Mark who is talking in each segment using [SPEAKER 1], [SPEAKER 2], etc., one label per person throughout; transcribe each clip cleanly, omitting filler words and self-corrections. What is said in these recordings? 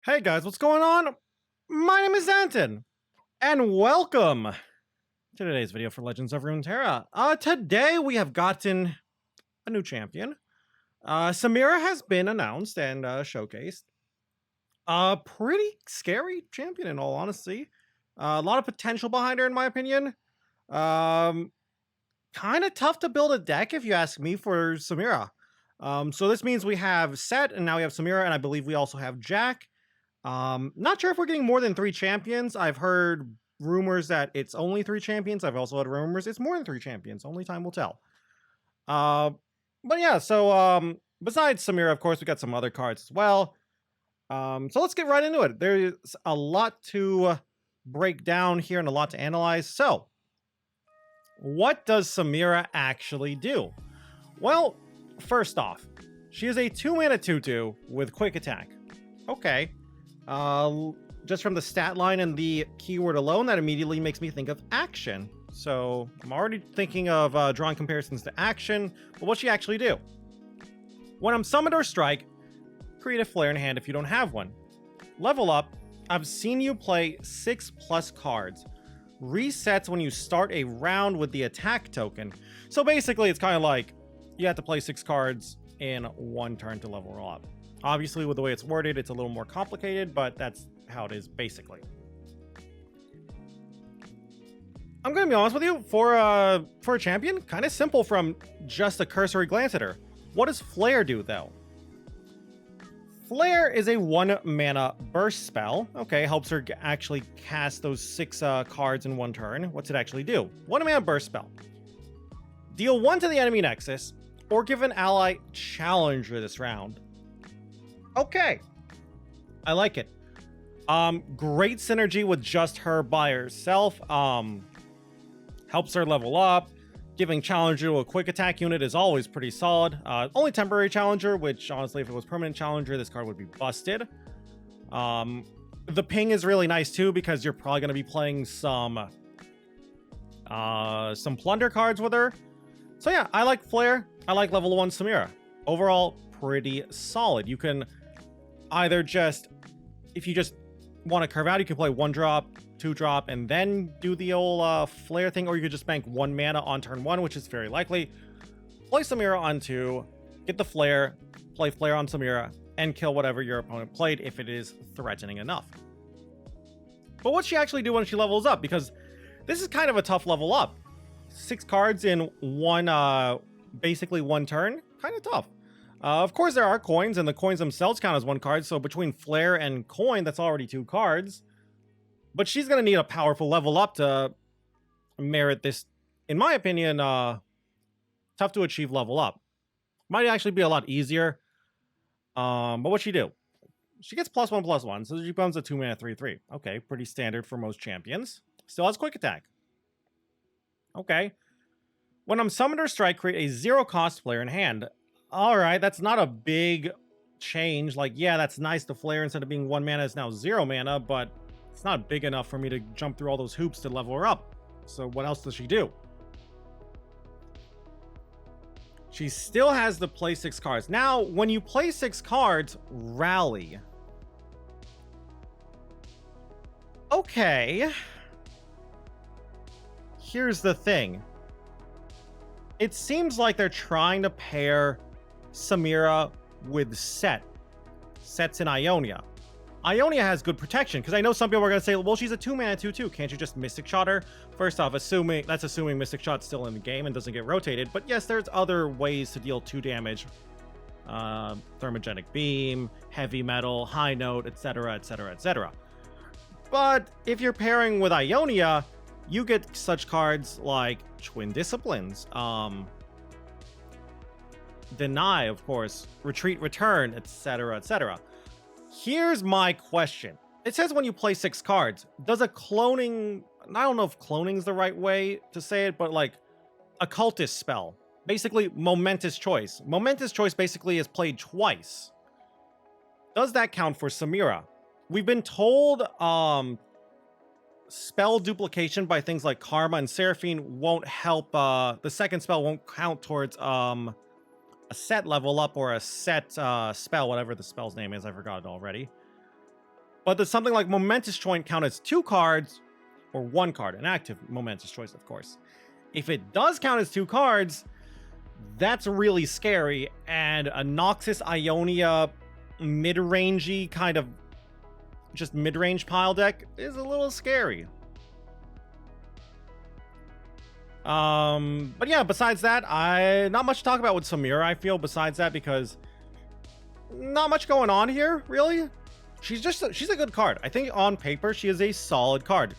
[SPEAKER 1] Hey guys, what's going on? My name is Anton, and welcome to today's video for Legends of Runeterra. Today we have gotten a new champion. Samira has been announced and showcased. Pretty scary champion in all honesty. A lot of potential behind her in my opinion. Um, Kind of tough to build a deck if you ask me for Samira. So this means we have Set, and now we have Samira, and I believe we also have Jack. Not sure if we're getting more than 3 champions. I've heard rumors that it's only 3 champions. I've also heard rumors it's more than 3 champions. Only time will tell. Uh, but yeah, so besides Samira, of course, we got some other cards as well. So let's get right into it. There's a lot to break down here and a lot to analyze. So, what does Samira actually do? Well, first off, she is a 2-mana 2/2 with quick attack. Okay. Just from the stat line and the keyword alone, that immediately makes me think of action. So I'm already thinking of drawing comparisons to action, but what's she actually do? When I'm summoned or strike, create a flare in hand if you don't have one. Level up, I've seen you play 6+ cards. Resets when you start a round with the attack token. So basically it's kind of like you have to play 6 cards in 1 turn to level up. Obviously, with the way it's worded, it's a little more complicated, but that's how it is basically. I'm gonna be honest with you, for a champion, kind of simple from just a cursory glance at her. What does Flare do though? Flare is a 1-mana burst spell. Okay, helps her actually cast those 6 cards in 1 turn. What's it actually do? 1-mana burst spell. Deal 1 to the enemy nexus, or give an ally challenger this round. Okay, I like it. Great synergy with just her by herself. Helps her level up. Giving challenger to a quick attack unit is always pretty solid. Only temporary challenger, which honestly, if it was permanent challenger, this card would be busted. The ping is really nice too because you're probably going to be playing some plunder cards with her. So yeah, I like Flare. I like level 1 Samira. Overall, pretty solid. You can either if you just want to curve out, you can play 1-drop, 2-drop, and then do the old Flare thing, or you could just bank 1 mana on turn 1, which is very likely. Play Samira on 2, get the Flare, play Flare on Samira, and kill whatever your opponent played if it is threatening enough. But what's she actually do when she levels up? Because this is kind of a tough level up. 6 cards in basically 1 turn, kind of tough. Of course, there are coins, and the coins themselves count as 1 card, so between Flare and coin, that's already 2 cards. But she's going to need a powerful level up to merit this, in my opinion, tough to achieve level up. Might actually be a lot easier. But what'd she do? She gets +1/+1, so she becomes a 2-mana 3/3. Okay, pretty standard for most champions. Still has quick attack. Okay. When I'm summoned or strike, create a 0-cost Flare in hand. Alright, that's not a big change. Like, yeah, that's nice. The Flare, instead of being 1 mana, is now 0 mana, but it's not big enough for me to jump through all those hoops to level her up. So what else does she do? She still has the play 6 cards. Now, when you play 6 cards, rally. Okay. Here's the thing. It seems like they're trying to pair Samira with Set. Set's in Ionia. Ionia has good protection, because I know some people are going to say, well, she's a 2-mana 2/2. Can't you just Mystic Shot her? First off, assuming Mystic Shot's still in the game and doesn't get rotated. But yes, there's other ways to deal 2 damage. Thermogenic Beam, Heavy Metal, High Note, etc., etc., etc. But if you're pairing with Ionia, you get such cards like Twin Disciplines, Deny, of course, Retreat, Return, etc., etc. Here's my question. It says when you play 6 cards, does a cloning... I don't know if cloning is the right way to say it, but like a cultist spell. Basically, Momentous Choice. Momentous Choice basically is played twice. Does that count for Samira? We've been told spell duplication by things like Karma and Seraphine won't help. The second spell won't count towards a set level up or a set spell, whatever the spell's name is. I forgot it already. But does something like Momentous Choice count as 2 cards or 1 card? An active Momentous Choice, of course. If it does count as 2 cards, that's really scary. And a Noxus Ionia mid-rangey kind of just mid-range pile deck is a little scary. But yeah, besides that, not much to talk about with Samira, I feel, besides that, because not much going on here, really. She's a good card. I think on paper, she is a solid card.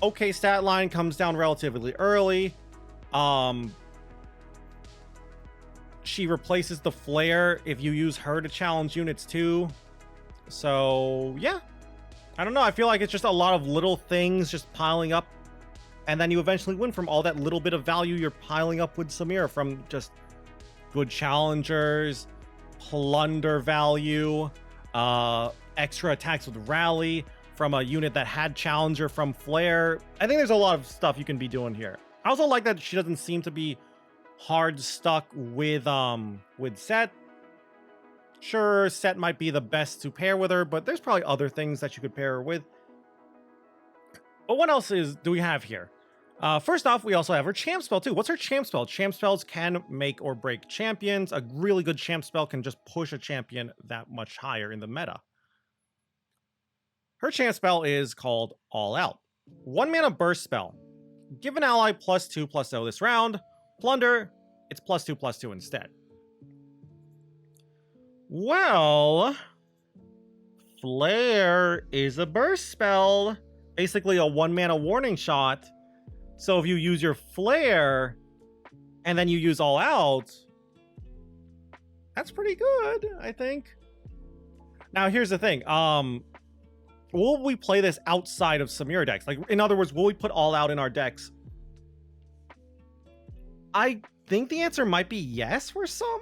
[SPEAKER 1] Okay, stat line comes down relatively early. She replaces the flare if you use her to challenge units too. So yeah, I don't know. I feel like it's just a lot of little things just piling up, and then you eventually win from all that little bit of value you're piling up with Samira, from just good challengers, plunder value, extra attacks with rally from a unit that had challenger from flare. I think there's a lot of stuff you can be doing here. I also like that she doesn't seem to be hard stuck with Set. Sure, Set might be the best to pair with her, but there's probably other things that you could pair her with. But what else do we have here? First off, we also have her champ spell too. What's her champ spell? Champ spells can make or break champions. A really good champ spell can just push a champion that much higher in the meta. Her champ spell is called All Out. 1 mana burst spell. Give an ally +2/+0 this round. Plunder, it's +2/+2 instead. Well, Flare is a burst spell. Basically a 1 mana warning shot. So if you use your Flare and then you use All Out, that's pretty good, I think. Now here's the thing. Will we play this outside of Samira decks? Like, in other words, will we put All Out in our decks? I think the answer might be yes for some.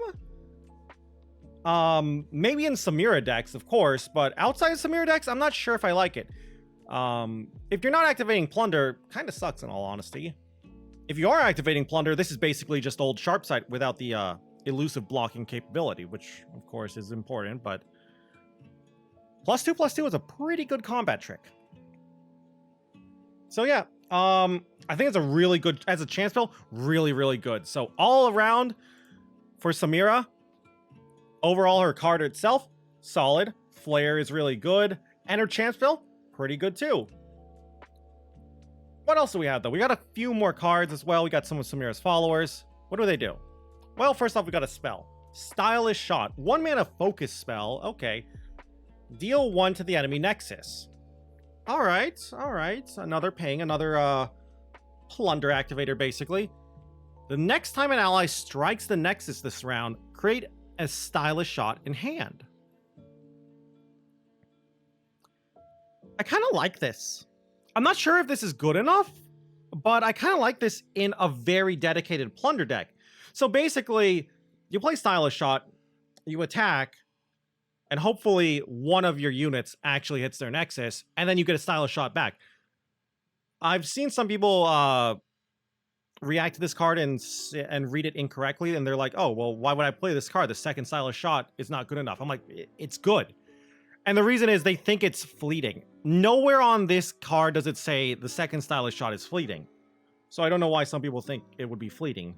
[SPEAKER 1] Maybe in Samira decks, of course, but outside of Samira decks, I'm not sure if I like it. If you're not activating Plunder, kind of sucks in all honesty. If you are activating Plunder, this is basically just old Sharpsight without the elusive blocking capability, which of course is important, but +2/+2 is a pretty good combat trick. So yeah, I think it's a really good, as a chance spell, really, really good. So all around for Samira, overall her card itself, solid. Flare is really good. And her chance spell, pretty good too. What else do we have though? We got a few more cards as well. We got some of Samira's followers. What do? Well, first off, we got a spell. Stylish Shot. 1 mana focus spell. Okay. Deal 1 to the enemy Nexus. Alright. Another plunder activator, basically. The next time an ally strikes the Nexus this round, create a Stylish Shot in hand. I kind of like this. I'm not sure if this is good enough, but I kind of like this in a very dedicated plunder deck. So basically, you play Stylish Shot, you attack, and hopefully one of your units actually hits their Nexus, and then you get a Stylish Shot back. I've seen some people react to this card and read it incorrectly, and they're like, oh, well, why would I play this card? The second Stylish Shot is not good enough. I'm like, it's good. And the reason is they think it's fleeting. Nowhere on this card does it say the second Stylish Shot is fleeting. So I don't know why some people think it would be fleeting.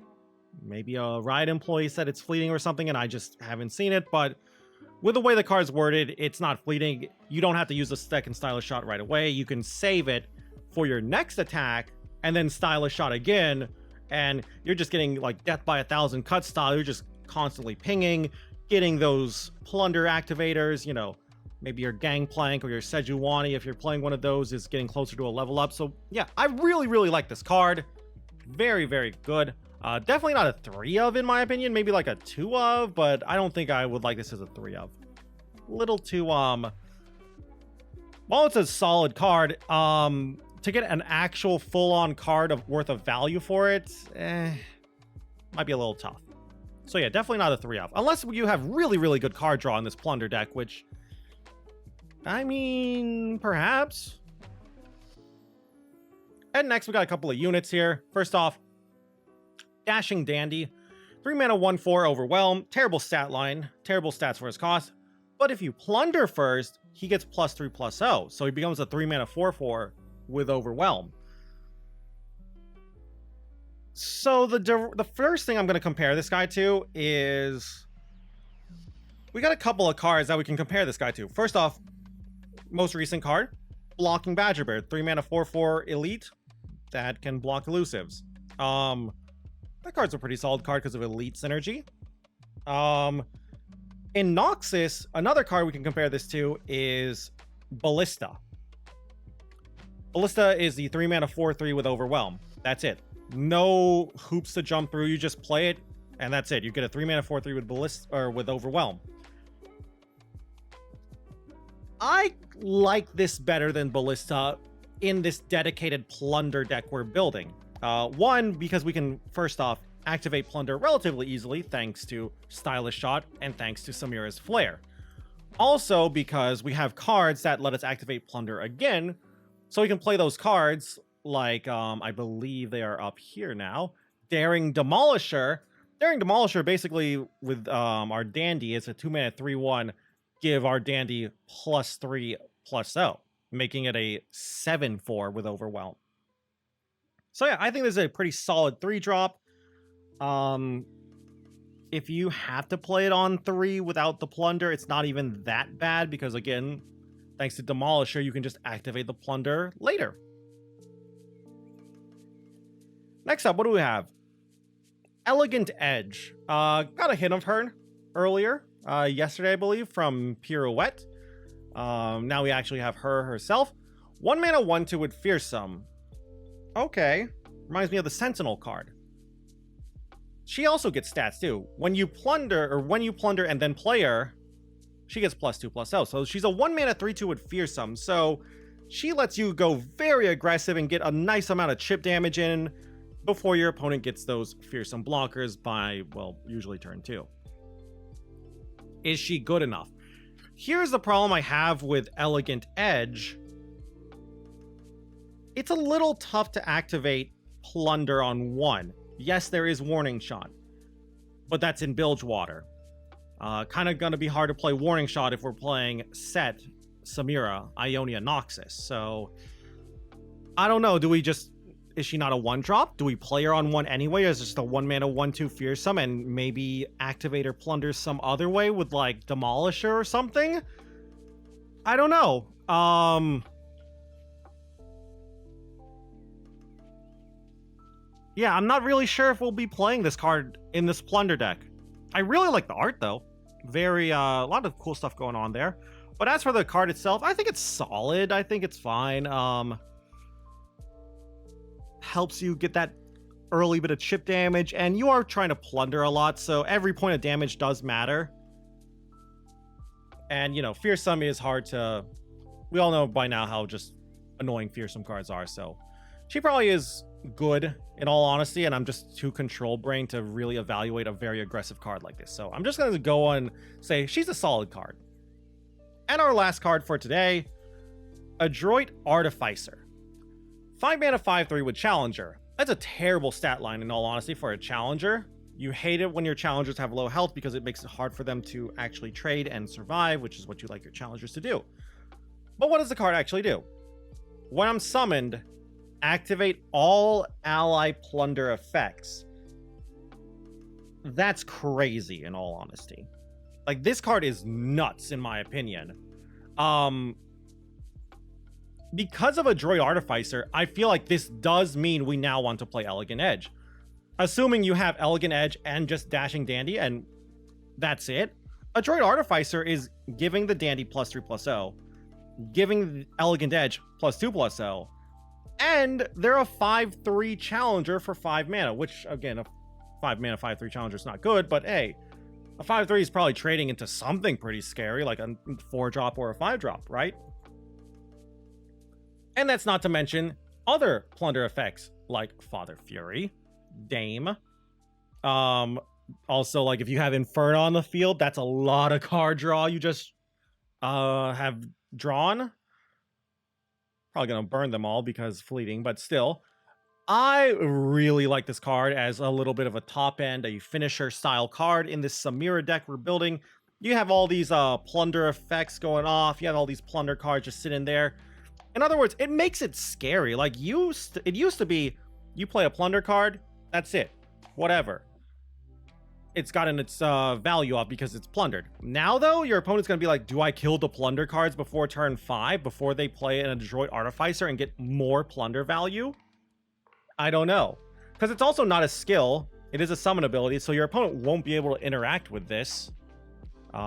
[SPEAKER 1] Maybe a Riot employee said it's fleeting or something, and I just haven't seen it, but with the way the card's worded, it's not fleeting. You don't have to use the second Stylish Shot right away. You can save it for your next attack, and then Stylish Shot again, and you're just getting like Death by 1,000 cut style. You're just constantly pinging, getting those plunder activators, you know, maybe your Gangplank or your Sejuani, if you're playing one of those, is getting closer to a level up. So yeah, I really, really like this card. Very, very good. Definitely not a 3 of in my opinion, maybe like a 2 of, but I don't think I would like this as a 3 of. Little too, while it's a solid card, to get an actual full-on card worth of value for it, might be a little tough. So yeah, definitely not a 3 of, unless you have really, really good card draw in this plunder deck, which, I mean, perhaps. And next, we got a couple of units here. First off, Dashing Dandy. 3 mana, 1/4, Overwhelm. Terrible stat line. Terrible stats for his cost. But if you plunder first, he gets +3/+0. So he becomes a 3-mana 4/4 with Overwhelm. So the first thing I'm going to compare this guy to is... we got a couple of cards that we can compare this guy to. First off, most recent card, Blocking Badgerbird, 3-mana 4/4 elite that can block elusives. That card's a pretty solid card because of elite synergy. In Noxus, another card we can compare this to is Ballista. Ballista is the 3-mana 4/3 with Overwhelm. That's it. No hoops to jump through. You just play it, and that's it. You get a 3-mana 4/3 with Ballista or with Overwhelm. I like this better than Ballista in this dedicated Plunder deck we're building. One, because we can, first off, activate Plunder relatively easily thanks to Stylish Shot and thanks to Samira's Flare. Also, because we have cards that let us activate Plunder again, so we can play those cards like, I believe they are up here now, Daring Demolisher. Daring Demolisher, basically, with our Dandy, is a 2-mana 3/1, give our Dandy +3/+0, making it a 7/4 with Overwhelm. So yeah, I think this is a pretty solid 3-drop. If you have to play it on 3 without the Plunder, it's not even that bad because, again, thanks to Demolisher, you can just activate the Plunder later. Next up, what do we have? Elegant Edge. Got a hint of her earlier, yesterday, I believe, from Pirouette. Now we actually have her herself. 1-mana 1/2 with Fearsome. Okay. Reminds me of the Sentinel card. She also gets stats too. When you plunder and then play her, she gets +2/+0. So she's a 1-mana 3/2 with Fearsome. So she lets you go very aggressive and get a nice amount of chip damage in before your opponent gets those Fearsome blockers by, well, usually turn 2. Is she good enough? Here's the problem I have with Elegant Edge. It's a little tough to activate Plunder on 1. Yes, there is Warning Shot, but that's in Bilgewater. Kind of going to be hard to play Warning Shot if we're playing Set, Samira, Ionia, Noxus. So, I don't know. Do we just... is she not a 1-drop? Do we play her on 1 anyway? Or is it just a 1-mana 1/2 Fearsome and maybe activate or Plunder some other way with, like, Demolisher or something? I don't know. Yeah, I'm not really sure if we'll be playing this card in this Plunder deck. I really like the art, though. Very, a lot of cool stuff going on there. But as for the card itself, I think it's solid. I think it's fine. Helps you get that early bit of chip damage, and you are trying to Plunder a lot, so every point of damage does matter. And, you know, Fearsome is hard to... we all know by now how just annoying Fearsome cards are, so... she probably is good, in all honesty, and I'm just too control-brained to really evaluate a very aggressive card like this. So I'm just going to go and say she's a solid card. And our last card for today, Adroit Artificer. 5-mana 5/3 with Challenger. That's a terrible stat line, in all honesty, for a Challenger. You hate it when your Challengers have low health because it makes it hard for them to actually trade and survive, which is what you like your Challengers to do. But what does the card actually do? When I'm summoned, activate all ally Plunder effects. That's crazy, in all honesty. Like, this card is nuts, in my opinion. Because of Adroit Artificer, I feel like this does mean we now want to play Elegant Edge. Assuming you have Elegant Edge and just Dashing Dandy, and that's it. Adroit Artificer is giving the Dandy +3/+0, giving the Elegant Edge +2/+0, and they're a 5/3 Challenger for 5 mana, which, again, a 5-mana 5/3 Challenger is not good, but hey, a 5/3 is probably trading into something pretty scary, like a 4-drop or a 5-drop, right? And that's not to mention other Plunder effects, like Father Fury, Dame. Also, like, if you have Inferno on the field, that's a lot of card draw you just have drawn. Probably gonna burn them all because fleeting, but still. I really like this card as a little bit of a top end, a finisher style card in this Samira deck we're building. you have all these plunder effects going off. You have all these plunder cards just sitting there. In other words, it makes it scary. Like it used to be, you play a plunder card, that's it, whatever. It's gotten its value up because it's plundered. Now though, your opponent's gonna be like, do I kill the plunder cards before turn 5 before they play an Adroit Artificer and get more plunder value? I don't know, because it's also not a skill. It is a summon ability, so your opponent won't be able to interact with this. They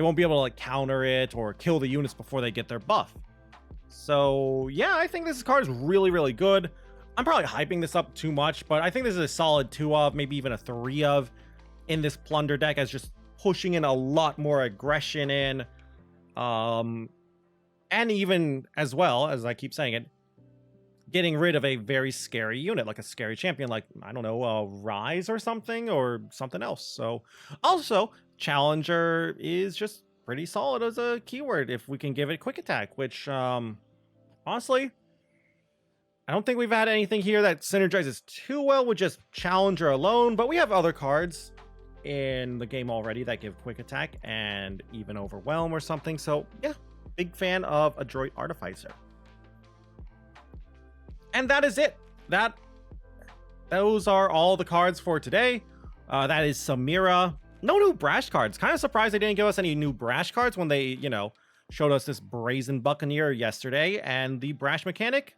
[SPEAKER 1] won't be able to like counter it or kill the units before they get their buff. So yeah, I think this card is really, really good. I'm probably hyping this up too much, but I think this is a solid 2 of, maybe even a 3 of in this plunder deck, as just pushing in a lot more aggression in. And even as well, as I keep saying it, getting rid of a very scary unit, like a scary champion, like, I don't know, Rise or something else. So also, Challenger is just pretty solid as a keyword if we can give it quick attack, which honestly, I don't think we've had anything here that synergizes too well with just Challenger alone, but we have other cards in the game already that give quick attack and even Overwhelm or something. So yeah, big fan of Adroit Artificer. And that is it. Those are all the cards for today. That is Samira. No new Brash cards. Kind of surprised they didn't give us any new Brash cards when they, you know, showed us this Brazen Buccaneer yesterday. And the Brash mechanic,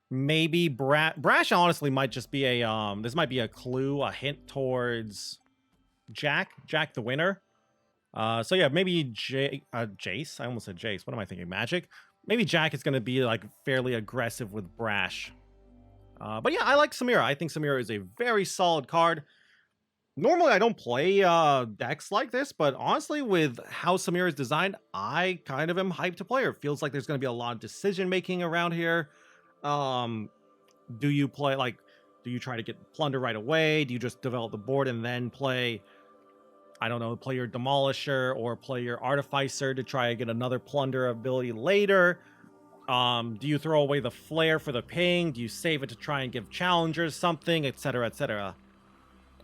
[SPEAKER 1] maybe Brash honestly might just be a this might be a clue, a hint towards Jack the winner. So yeah, maybe Jace. I almost said Jace. What am I thinking? Magic. Maybe Jack is going to be like fairly aggressive with Brash. But yeah, I like Samira. I think Samira is a very solid card. Normally, I don't play decks like this, but honestly, with how Samira is designed, I kind of am hyped to play her. It feels like there's going to be a lot of decision making around here. Do you play like, do you try to get plunder right away? Do you just develop the board and then play, I don't know, play your Demolisher or play your Artificer to try to get another plunder ability later? Do you throw away the Flare for the ping? Do you save it to try and give Challengers something, etc., etc.?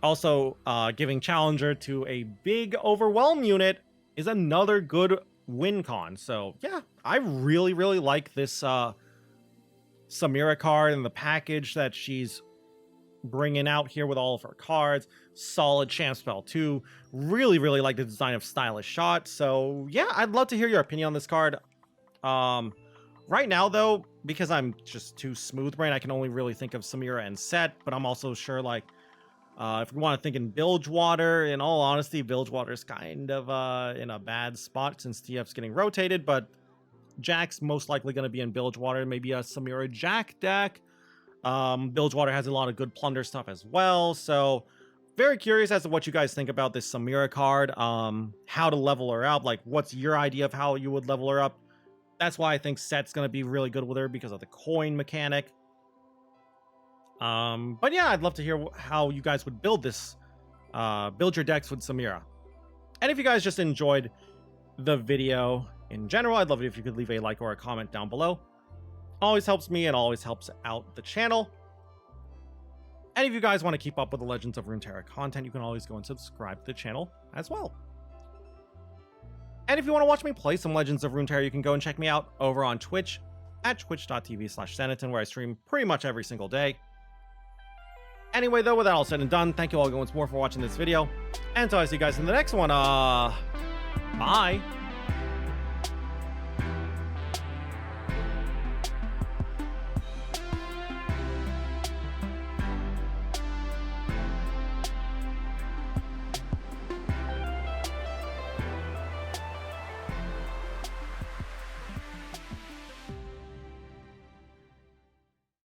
[SPEAKER 1] Also, giving Challenger to a big Overwhelm unit is another good win con. So yeah, I really, really like this Samira card and the package that she's bringing out here with all of her cards. Solid champ spell too. Really, really like the design of Stylish Shot. So yeah, I'd love to hear your opinion on this card. Right now though, because I'm just too smooth brain, I can only really think of Samira and Set, but I'm also sure like if we want to think in Bilgewater, in all honesty, Bilgewater's kind of in a bad spot since TF's getting rotated, but Jack's most likely going to be in Bilgewater, maybe a Samira Jack deck. Bilgewater has a lot of good plunder stuff as well, so very curious as to what you guys think about this Samira card, how to level her up, like what's your idea of how you would level her up. That's why I think Set's going to be really good with her, because of the coin mechanic. But yeah, I'd love to hear how you guys would build this, build your decks with Samira. And if you guys just enjoyed the video in general, I'd love it if you could leave a like or a comment down below. Always helps me and always helps out the channel. And if you guys want to keep up with the Legends of Runeterra content, you can always go and subscribe to the channel as well. And if you want to watch me play some Legends of Runeterra, you can go and check me out over on Twitch at twitch.tv/Senaton, where I stream pretty much every single day. Anyway, though, with that all said and done, thank you all once more for watching this video. And until I see you guys in the next one, bye!